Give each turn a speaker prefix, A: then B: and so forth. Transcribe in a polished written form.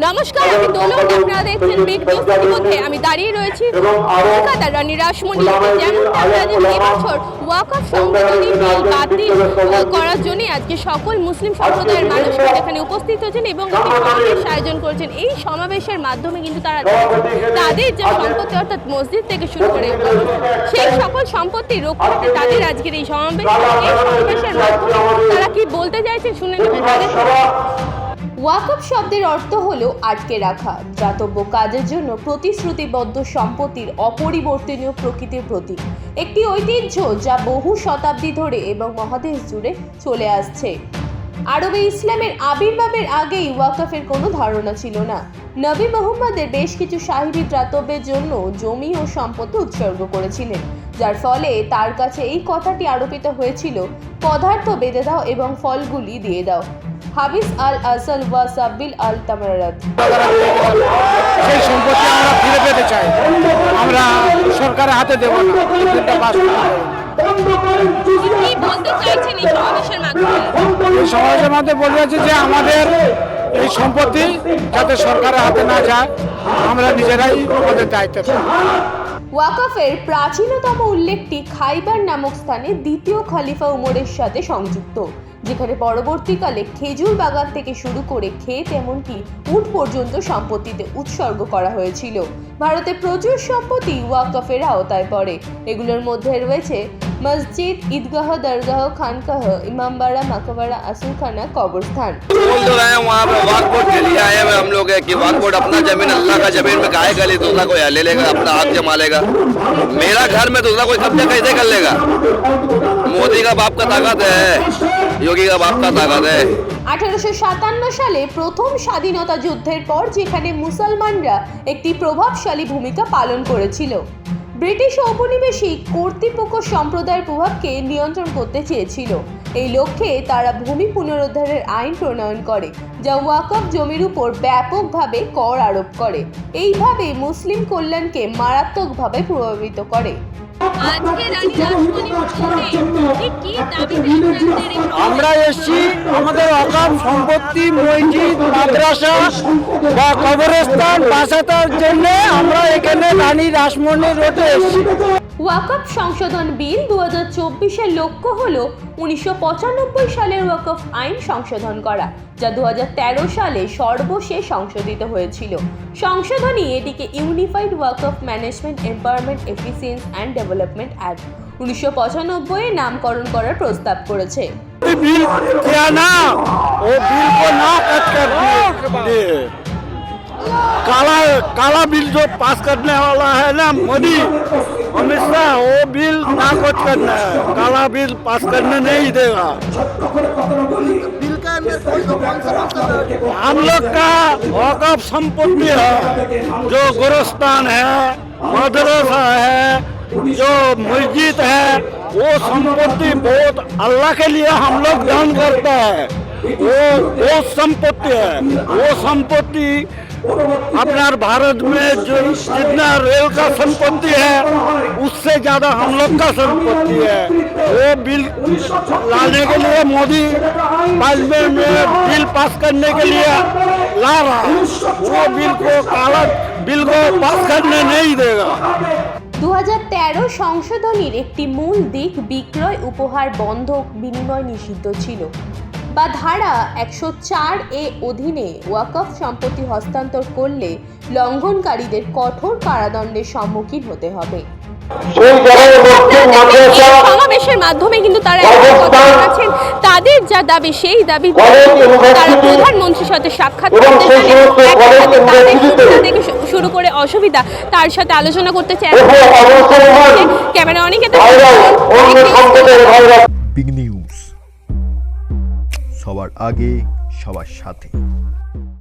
A: নমস্কার, আমি দোলন। আপনারা দেখছেন বিগ নিউজ। ইতিমধ্যে আমি দাঁড়িয়ে রয়েছি কলকাতার রানী রাসমণিতে। যেমনটা আপনারা এবছর ওয়াকফ সংশোধনী বিল বাতিল করার জন্য আজকে সকল মুসলিম সম্প্রদায়ের মানুষরা এখানে উপস্থিত হয়েছেন এবং একটি সমাবেশ আয়োজন করেছেন। এই সমাবেশের মাধ্যমে কিন্তু তারা তাদের যে সম্পত্তি অর্থাৎ মসজিদ থেকে শুরু করে সেই সকল সম্পত্তি রক্ষার্থে তাদের আজকের এই সমাবেশের মাধ্যমে তারা কি বলতে চাইছেন শুনে নেবেন তাদের। ওয়াকফ শব্দের অর্থ হলো আটকে রাখা, দাতব্য কাজের জন্য প্রতিশ্রুতিবদ্ধ সম্পত্তির অপরিবর্তনীয় প্রকৃতির প্রতীক। একটি ঐতিহ্য যা বহু শতাব্দী ধরে এবং মহাদেশ জুড়ে চলে আসছে। আরবে ইসলামের আবির্ভাবের আগেই ওয়াকফের কোনো ধারণা ছিল না। নবী মুহাম্মদের বেশ কিছু সাহিবী দাতব্যের জন্য জমি ও সম্পত্তি উৎসর্গ করেছিলেন, যার ফলে তার কাছে এই কথাটি আরোপিত হয়েছিল, পদার্থ বেঁধে দাও এবং ফলগুলি দিয়ে দাও। হাবিস আল আসল ওয়া সাবিল আল তামারাত।
B: সেই সম্পত্তি আমরা ফিরে পেতে চাই, আমরা সরকারের হাতে দেব না। এই সমাবেশের মাধ্যমে বলে যাচ্ছে যে আমাদের এই সম্পত্তি যাতে সরকারের হাতে না যায়, আমরা নিজেরাই আমাদের দায়িত্ব।
A: ওয়াকফের প্রাচীনতম উল্লেখটি খাইবার নামক স্থানে দ্বিতীয় খলিফা উমরের সাথে সংযুক্ত, যেখানে পরবর্তীকালে খেজুর বাগান থেকে শুরু করে ক্ষেত এমনকি উট পর্যন্ত সম্পত্তিতে উৎসর্গ করা হয়েছিল। ভারতে প্রচুর সম্পত্তি ওয়াকফের আওতায় পড়ে। এগুলোর মধ্যে রয়েছে মসজিদ, ঈদগাহ, দরগাহ, খানকাহ, इमामबाड़ा, मकबरा, असुलखाना, कब्रिस्तान।
C: बोल तो रहे हैं वहाँ पे वक्फ बोर्ड के लिए आए हुए हम लोग है कि वक्फ बोर्ड अपना जमीन अल्लाह का जमीन में गाय गली दूसरा कोई ले लेगा, अपना हाथ जमा लेगा। मेरा घर में दूसरा कोई कब्जा कैसे कर लेगा? मोदी का बाप का ताकत है, योगी का बाप का ताकत है।
A: 1857 সালে প্রথম স্বাধীনতা যুদ্ধের পর যেখানে মুসলমানরা একটি প্রভাবশালী ভূমিকা পালন করেছিল, ব্রিটিশ ঔপনিবেশিক কর্তৃপক্ষ সম্প্রদায়ের প্রভাবকে নিয়ন্ত্রণ করতে চেয়েছিল। এই লক্ষ্যে তারা ভূমি পুনরুদ্ধারের আইন প্রণয়ন করে, যা ওয়াকফ জমির উপর ব্যাপকভাবে কর আরোপ করে। এইভাবে মুসলিম কল্যাণকে মারাত্মকভাবে প্রভাবিত করে।
B: আমরা এসছি আমাদের ওয়াকফ সম্পত্তি, মসজিদ, মাদ্রাসা বা কবরস্থান বাঁচানোর জন্য আমরা এখানে রানী রাসমণি রোডে এসছি।
A: ওয়াকফ সংশোধন বিল 2024-এর লক্ষ্য হল 1995 সালের ওয়াকফ আইন সংশোধন করা, যা 2013 সালে সর্বশেষ সংশোধিত হয়েছিল। সংশোধনী এটিকে unified Waqf management, empowerment, efficiency and development act 1995 নামকরণ করার প্রস্তাব করেছে।
B: बिल क्या ना वो बिल को ना कट कर दिए। काला बिल जो पास करने वाला है ना मोदी अमित शाह, वो बिल ना कट करना है, काला बिल पास करने नहीं देगा। बिल का हम लोग का वक़्फ़ संपत्ति है, जो गोरस्तान है, मदरसा है, जो मस्जिद है, वो संपत्ति बहुत अल्लाह के लिए हम लोग दान करता है। वो संपत्ति है, वो संपत्ति अपना भारत में जो जितना रेल का संपत्ति है उससे ज्यादा हम लोग का संपत्ति है। वो बिल लाने के लिए मोदी पार्लियामेंट में बिल पास करने के लिए ला रहा है, वो बिल को काला बिल को पास करने नहीं देगा।
A: 2013 সংশোধনীর একটি মূল দিক বিক্রয়, উপহার, বন্ধক, বিনিময় নিষিদ্ধ ছিল, বা ধারা 104 এ অধীনে ওয়াকফ সম্পত্তি হস্তান্তর করলে লঙ্ঘনকারীদের কঠোর কারাদণ্ডের সম্মুখীন হতে হবে। সমাবেশের মাধ্যমে কিন্তু তারা কথা জানাচ্ছেন, তাদের যা দাবি সেই দাবি তারা প্রধানমন্ত্রীর সাথে সাক্ষাৎ করতে থেকে শুরু করে অসুবিধা তার সাথে আলোচনা করতে চায়। ক্যামেরা অনেকে
D: বিগ নিউজ, সবার আগে সবার সাথে।